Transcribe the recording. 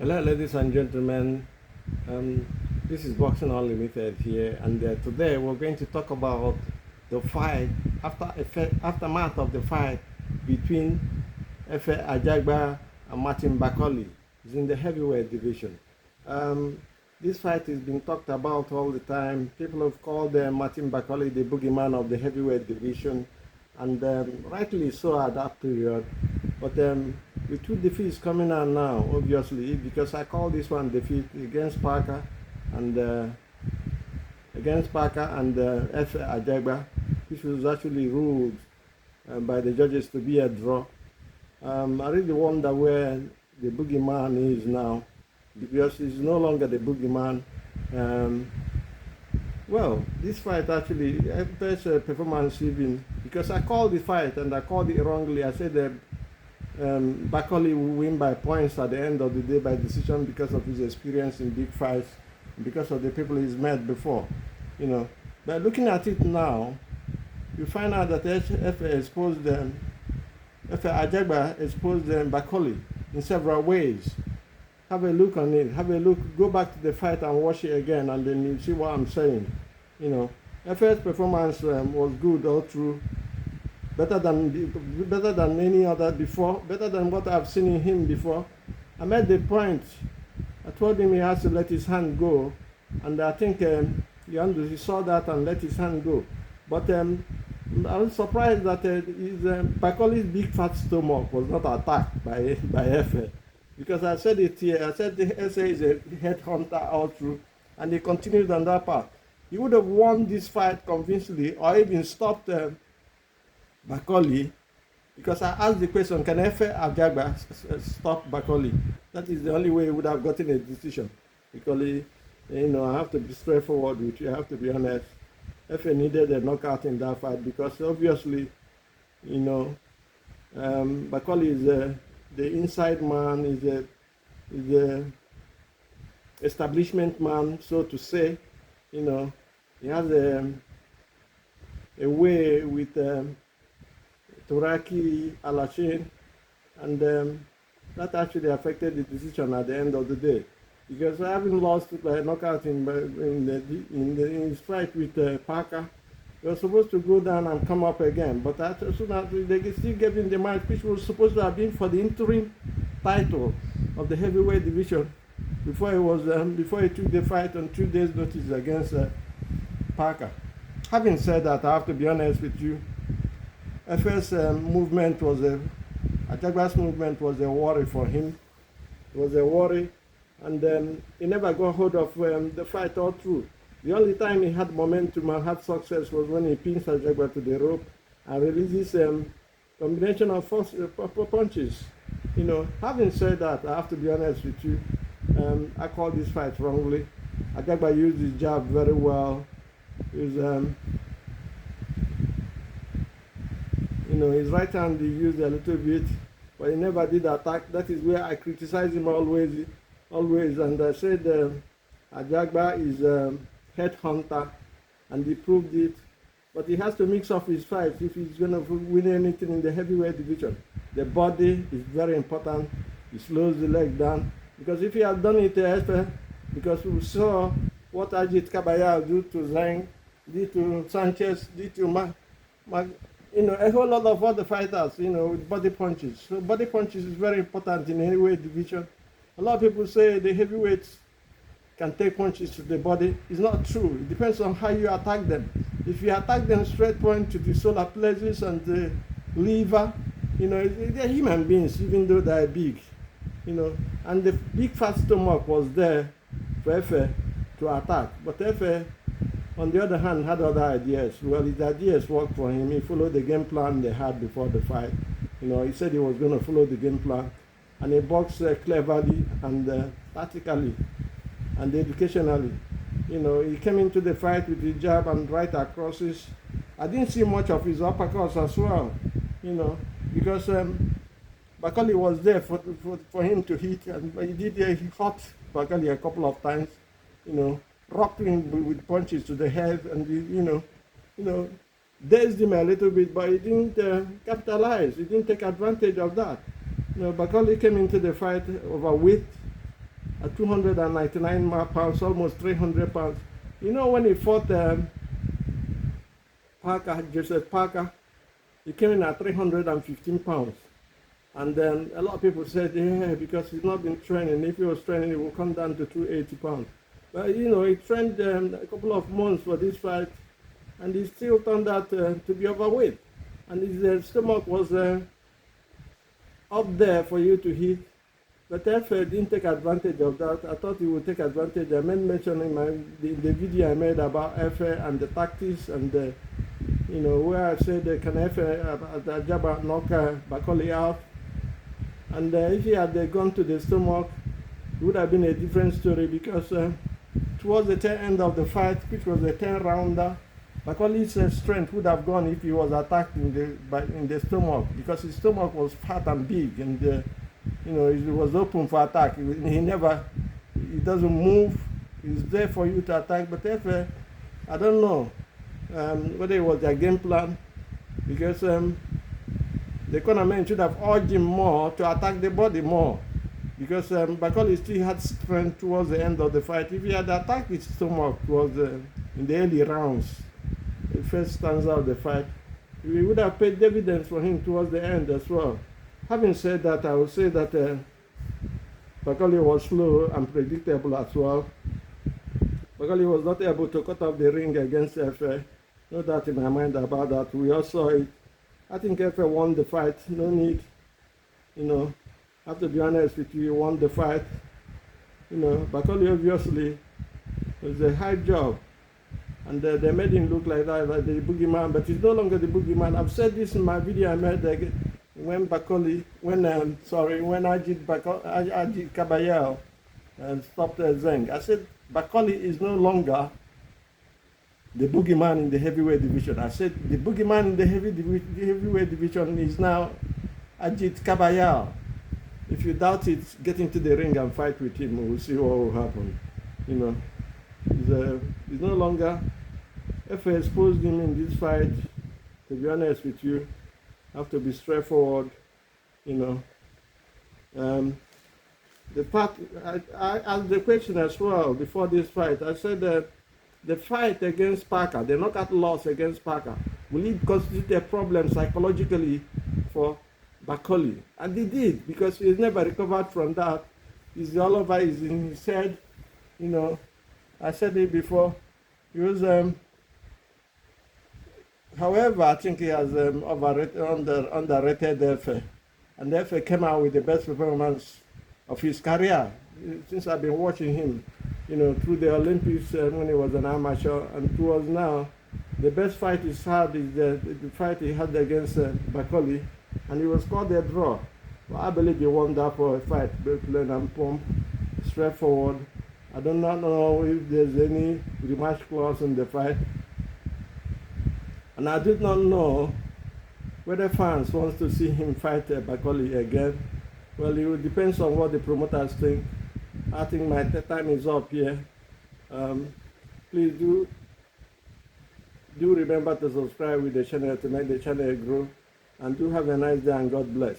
Hello, ladies and gentlemen. Um, this is Boxing Unlimited here, and today we're going to talk about the fight aftermath of the fight between Ajagba and Martin Bakole. It's in the heavyweight division. Um, this fight is being talked about all the time. People have called Martin Bakole the boogeyman of the heavyweight division, and rightly so at that period. But with two defeats coming on now, obviously, because I call this one defeat against Parker and F. Ajagba, which was actually ruled by the judges to be a draw. I really wonder where the boogeyman is now, because he's no longer the boogeyman. Well, this fight actually, best performance even, because I called the fight and I called it wrongly. I said that Bakole will win by points at the end of the day by decision because of his experience in big fights, because of the people he's met before, But looking at it now, you find out that Ajagba exposed Bakole in several ways. Have a look on it. Have a look. Go back to the fight and watch it again, and then you see what I'm saying. FA's performance was good all through. Better than any other before, better than what I've seen in him before. I made the point. I told him he has to let his hand go, and I think he saw that and let his hand go. But I was surprised that Bakole's big fat stomach was not attacked by FA, because I said it here. I said the SA is a headhunter all through, and he continued on that path. He would have won this fight convincingly, or even stopped Bakole, because I asked the question, can Ajagba stop Bakole? That is the only way he would have gotten a decision. Because, I have to be straightforward with you, I have to be honest. FA needed a knockout in that fight, because obviously, Bakole is the inside man, is the establishment man, so to say. He has a way with Turaki Alashin, and that actually affected the decision at the end of the day, because having lost by knockout in his fight with Parker, he was supposed to go down and come up again, but as soon as they still gave him the match, which was supposed to have been for the interim title of the heavyweight division, before he took the fight on 2 days' notice against Parker. Having said that, I have to be honest with you. FA's movement was Ajagba's movement was a worry for him. It was a worry, and he never got hold of the fight all through. The only time he had momentum and had success was when he pins Ajagba to the rope and releases combination of punches. Having said that, I have to be honest with you. I called this fight wrongly. Ajagba used his jab very well. His right hand he used a little bit, but he never did attack. That is where I criticize him always. And I said Ajagba is a headhunter, and he proved it. But he has to mix up his fights if he's going to win anything in the heavyweight division. The body is very important. He slows the leg down, because if he had done it because we saw what Ajit Kabaya do to Zhang, did to Sanchez, did to a whole lot of other fighters, with body punches. So body punches is very important in heavyweight division. A lot of people say the heavyweights can take punches to the body. It's not true. It depends on how you attack them. If you attack them straight point to the solar plexus and the liver, they're human beings, even though they're big, and the big fat stomach was there for Efe to attack. But Efe, on the other hand, had other ideas. Well, his ideas worked for him. He followed the game plan they had before the fight. He said he was going to follow the game plan, and he boxed cleverly and tactically and educationally. He came into the fight with the jab and right acrosses. I didn't see much of his uppercuts as well, because Bakole was there for him to hit, and he hit Bakole a couple of times, rocked him with punches to the head, and dazed him a little bit, but he didn't capitalize. He didn't take advantage of that. Bakole came into the fight overweight, at 299 pounds, almost 300 pounds. You know, when he fought Joseph Parker, he came in at 315 pounds. And then a lot of people said, yeah, because he's not been training. If he was training, he would come down to 280 pounds. But, you know, he trained a couple of months for this fight, and he still turned out to be overweight. And his stomach was up there for you to hit. But Efe didn't take advantage of that. I thought he would take advantage. I made mention in the video I made about Efe and the tactics and the, you know, where I said can Efe Ajagba knock Bakole out. And if he had gone to the stomach, it would have been a different story, because towards the tail end of the fight, which was a 10-rounder, Bakole's strength would have gone if he was attacked in the stomach, because his stomach was fat and big, and you know, it was open for attack. He doesn't move. He's there for you to attack. But if I don't know whether it was their game plan, because the cornerman should have urged him more to attack the body more, because Bakole still had strength towards the end of the fight. If he had attacked his stomach towards in the early rounds, the first stanza of the fight, we would have paid dividends for him towards the end as well. Having said that, I would say that Bakole was slow and predictable as well. Bakole was not able to cut off the ring against Efe. No doubt in my mind about that. We all saw it. I think Efe won the fight. No need, you know, I have to be honest with you, he won the fight. You know, Bakole obviously was a hard job. And they made him look like that, like the boogeyman, but he's no longer the boogeyman. I've said this in my video I made when Ajit Kabayel stopped Zeng. I said Bakole is no longer the boogeyman in the heavyweight division. I said the boogeyman in the heavyweight division is now Ajit Kabayel. If you doubt it, get into the ring and fight with him. We'll see what will happen. You know, he's no longer. If I exposed him in this fight, to be honest with you, I have to be straightforward. You know, the part I asked the question as well before this fight. I said that the fight against Parker, the knockout loss against Parker, will it constitute a problem psychologically for Bakole? And he did, because he's never recovered from that. He's all over, he's in his head. You know, I said it before. He was, however, I think he has underrated Efe. And Efe came out with the best performance of his career since I've been watching him, you know, through the Olympics when he was an amateur, and towards now. The best fight he's had is the fight he had against Bakole, and he was called a draw. Well, I believe he won that for a fight, plain and pump, straightforward. I do not know if there's any rematch clause in the fight. And I did not know whether fans want to see him fight Bakole again. Well, it depends on what the promoters think. I think my time is up here. Please do remember to subscribe with the channel to make the channel grow. And do have a nice day, and God bless.